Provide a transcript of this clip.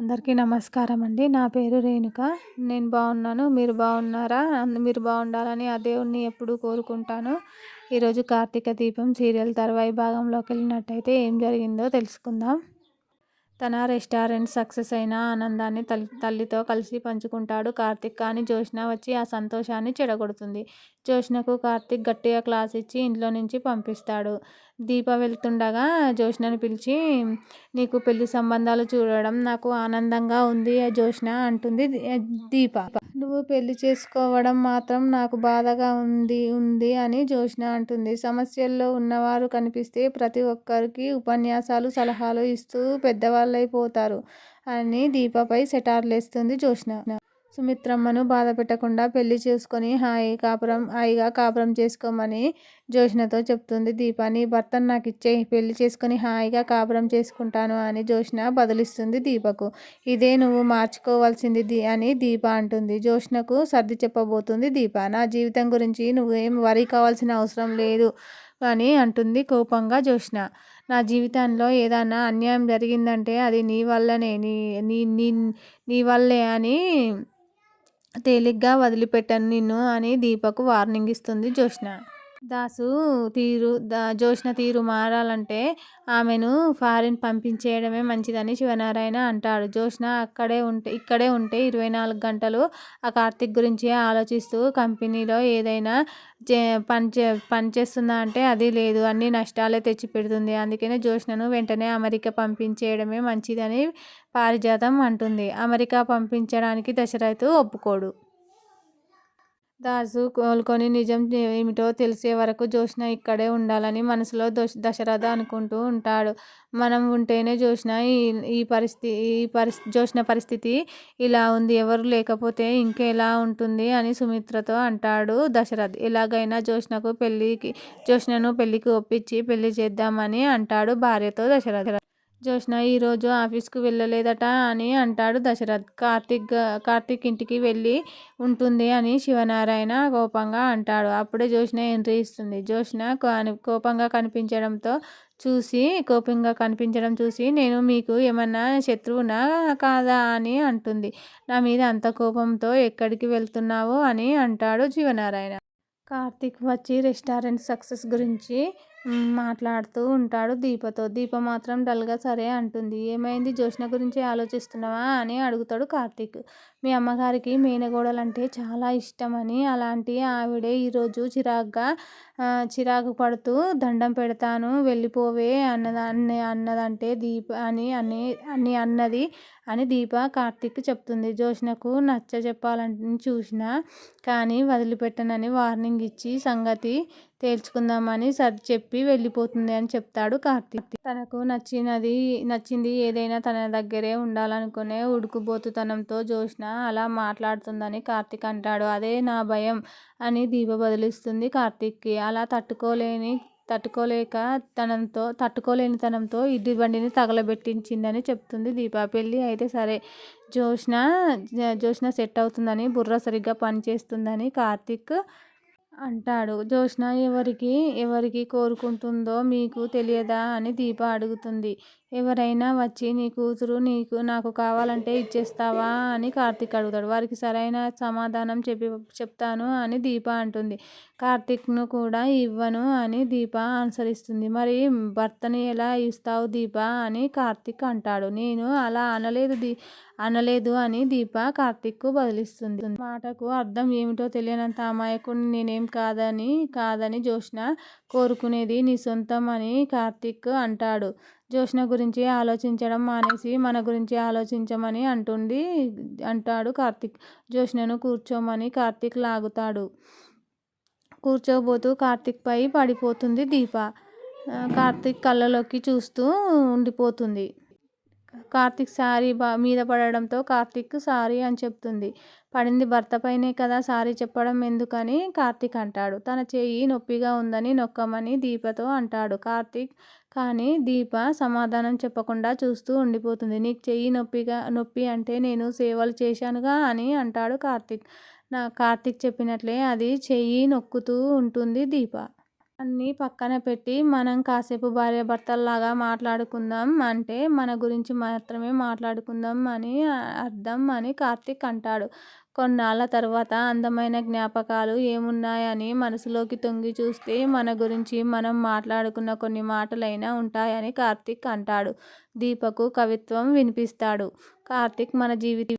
అందరికీ నమస్కారం అండి. నా పేరు రేణుక. నేను బాగున్నాను. మీరు బాగున్నారా? మీరు బాగుండాలని ఆ దేవుడిని ఎప్పుడూ కోరుకుంటాను. ఈరోజు కార్తీక దీపం సీరియల్ తర్వాయి భాగంలోకి వెళ్ళినట్టయితే ఏం జరిగిందో తెలుసుకుందాం. తన రెస్టారెంట్ సక్సెస్ అయిన ఆనందాన్ని తల్లితో కలిసి పంచుకుంటాడు కార్తీక్. కానీ జ్యోత్స్న వచ్చి ఆ సంతోషాన్ని చెడగొడుతుంది. జ్యోత్స్నకు కార్తీక్ గట్టిగా క్లాస్ ఇచ్చి ఇంట్లో నుంచి పంపిస్తాడు. దీప వెళ్తుండగా జ్యోత్స్నని పిలిచి, నీకు పెళ్లి సంబంధాలు చూడడం నాకు ఆనందంగా ఉంది జ్యోత్స్న అంటుంది దీప. నువ్వు పెళ్లి చేసుకోవడం మాత్రం నాకు బాధగా ఉంది అని జ్యోత్స్న అంటుంది. సమస్యల్లో ఉన్నవారు కనిపిస్తే ప్రతి ఒక్కరికి ఉపన్యాసాలు సలహాలు ఇస్తూ పెద్దవాళ్ళైపోతారు అని దీపపై సెటార్లేస్తుంది జ్యోత్స్న. సుమిత్రమ్మను బాధ పెట్టకుండా పెళ్లి చేసుకొని హాయిగా కాపురం చేసుకోమని జ్యోత్స్నతో చెప్తుంది దీప. నీ భర్తను నాకు ఇచ్చేయి, పెళ్లి చేసుకొని హాయిగా కాపురం చేసుకుంటాను అని జ్యోత్స్న బదులిస్తుంది దీపకు. ఇదే నువ్వు మార్చుకోవాల్సింది అని దీప అంటుంది. జ్యోత్స్నకు సర్ది చెప్పబోతుంది దీప. నా జీవితం గురించి నువ్వేం వరీ కావాల్సిన అవసరం లేదు అని అంటుంది కోపంగా జ్యోత్స్న. నా జీవితంలో ఏదైనా అన్యాయం జరిగిందంటే అది నీ వల్లనే, నీ వల్లే అని తేలిగ్గా వదిలిపెట్టను నిన్ను అని దీపకు వార్నింగ్ ఇస్తుంది జ్యోత్స్న. జ్యోత్స్న తీరు మారాలంటే ఆమెను ఫారిన్ పంపించేయడమే మంచిదని శివనారాయణ అంటాడు. జ్యోత్స్న ఇక్కడే ఉంటే 24 గంటలు ఆ కార్తీక్ గురించి ఆలోచిస్తూ కంపెనీలో ఏదైనా పనిచేస్తుందా అంటే అది లేదు, అన్ని నష్టాలే తెచ్చిపెడుతుంది. అందుకనే జ్యోత్స్నను వెంటనే అమెరికా పంపించేయడమే మంచిదని పారిజాతం అంటుంది. అమెరికా పంపించడానికి దశరథ్ ఒప్పుకోడు. దాసు కోలుకొని నిజం ఏమిటో తెలిసే వరకు జ్యోత్స్న ఇక్కడే ఉండాలని మనసులో దశరథ అనుకుంటూ ఉంటాడు. మనం ఉంటేనే జ్యోత్స్న పరిస్థితి ఇలా ఉంది, ఎవరు లేకపోతే ఇంకెలా ఉంటుంది అని సుమిత్రతో అంటాడు దశరథ్. ఎలాగైనా జ్యోత్స్నను పెళ్లికి ఒప్పించి పెళ్లి చేద్దామని అంటాడు భార్యతో దశరథ్. జ్యోత్స్న ఈరోజు ఆఫీస్కు వెళ్ళలేదట అని అంటాడు దశరథ్. కార్తీక్ ఇంటికి వెళ్ళి ఉంటుంది అని శివనారాయణ కోపంగా అంటాడు. అప్పుడే జ్యోత్స్న ఎంట్రీ ఇస్తుంది. జ్యోత్స్న కోపంగా కనిపించడం చూసి నేను మీకు ఏమన్నా శత్రువునా కాదా అని అంటుంది. నా మీద అంత కోపంతో ఎక్కడికి వెళ్తున్నావు అని అంటాడు శివనారాయణ. కార్తీక్ వచ్చి రెస్టారెంట్ సక్సెస్ గురించి మాట్లాడుతూ ఉంటాడు దీపతో. దీప మాత్రం డల్గా సరే అంటుంది. ఏమైంది, జ్యోత్స్న గురించి ఆలోచిస్తున్నావా అని అడుగుతాడు కార్తీక్. మీ అమ్మగారికి మేనగోడలంటే చాలా ఇష్టమని, అలాంటి ఆవిడే ఈరోజు చిరాకు పడుతూ దండం పెడతాను వెళ్ళిపోవే అన్నదంటే దీప అన్నది అని దీప కార్తీక్ చెప్తుంది. జ్యోత్స్నకు నచ్చ చెప్పాలని చూసినా కానీ వదిలిపెట్టనని వార్నింగ్ ఇచ్చి సంగతి తేల్చుకుందామని సర్ది చెప్పి వెళ్ళిపోతుంది అని చెప్తాడు కార్తీక్. తనకు నచ్చింది ఏదైనా తన దగ్గరే ఉండాలనుకునే ఉడుకుబోతుతనంతో జ్యోత్స్న అలా మాట్లాడుతుందని కార్తీక్ అంటాడు. అదే నా భయం అని దీప బదులిస్తుంది కార్తీక్కి. అలా తట్టుకోలేని తనంతో ఇడ్లీ బండిని తగలబెట్టించిందని చెప్తుంది దీప. పెళ్ళి అయితే సరే, జ్యోత్స్న సెట్ అవుతుందని, బుర్ర సరిగ్గా పనిచేస్తుందని కార్తీక్ అంటాడు. జ్యోత్స్న ఎవరికి కోరుకుంటుందో మీకు తెలియదా అని దీప అడుగుతుంది. ఎవరైనా వచ్చి నీ కూతురు నాకు కావాలంటే ఇచ్చేస్తావా అని కార్తీక్ అడుగుతాడు. వారికి సరైన సమాధానం చెప్తాను అని దీప అంటుంది. కార్తీక్ను కూడా ఇవ్వను అని దీప అనుసరిస్తుంది. మరి భర్తని ఎలా ఇస్తావు దీప అని కార్తీక్ అంటాడు. నేను అలా అనలేదు అని దీప కార్తీక్ బదులిస్తుంది. మాటకు అర్థం ఏమిటో తెలియనంత అమాయకుడిని నేనేం కాదని జ్యోత్స్న కోరుకునేది నీ సొంతం అని కార్తీక్ అంటాడు. జ్యోత్స్న గురించి ఆలోచించడం మానేసి మన గురించి ఆలోచించమని అంటాడు కార్తీక్. జ్యోత్స్నను కూర్చోమని కార్తీక్ లాగుతాడు. కూర్చోబోతూ కార్తీక్ పై పడిపోతుంది దీప. కార్తీక్ కళ్ళలోకి చూస్తూ ఉండిపోతుంది. కార్తీక్ సారీ మీద పడడంతో కార్తీక్ సారీ అని చెప్తుంది. పడింది భర్తపైనే కదా, సారీ చెప్పడం ఎందుకని కార్తీక్ అంటాడు. తన చెయ్యి నొప్పిగా ఉందని నొక్కమని దీపతో అంటాడు కార్తీక్. కానీ దీప సమాధానం చెప్పకుండా చూస్తూ ఉండిపోతుంది. నీకు చెయ్యి నొప్పి అంటే నేను సేవలు చేశానుగా అని అంటాడు కార్తీక్. కార్తీక్ చెప్పినట్లే అది చెయ్యి నొక్కుతూ ఉంటుంది దీప. అన్నీ పక్కన పెట్టి మనం కాసేపు భార్యాభర్తల్లాగా మాట్లాడుకుందాం అంటే మన గురించి మాత్రమే మాట్లాడుకుందాం అని అర్థం అని కార్తీక్ అంటాడు. కొన్నాళ్ళ తర్వాత అందమైన జ్ఞాపకాలు ఏమున్నాయని మనసులోకి తొంగి చూస్తే మన గురించి మనం మాట్లాడుకున్న కొన్ని మాటలైనా ఉంటాయని కార్తీక్ అంటాడు. దీపకు కవిత్వం వినిపిస్తాడు. కార్తీక్ మన జీవితం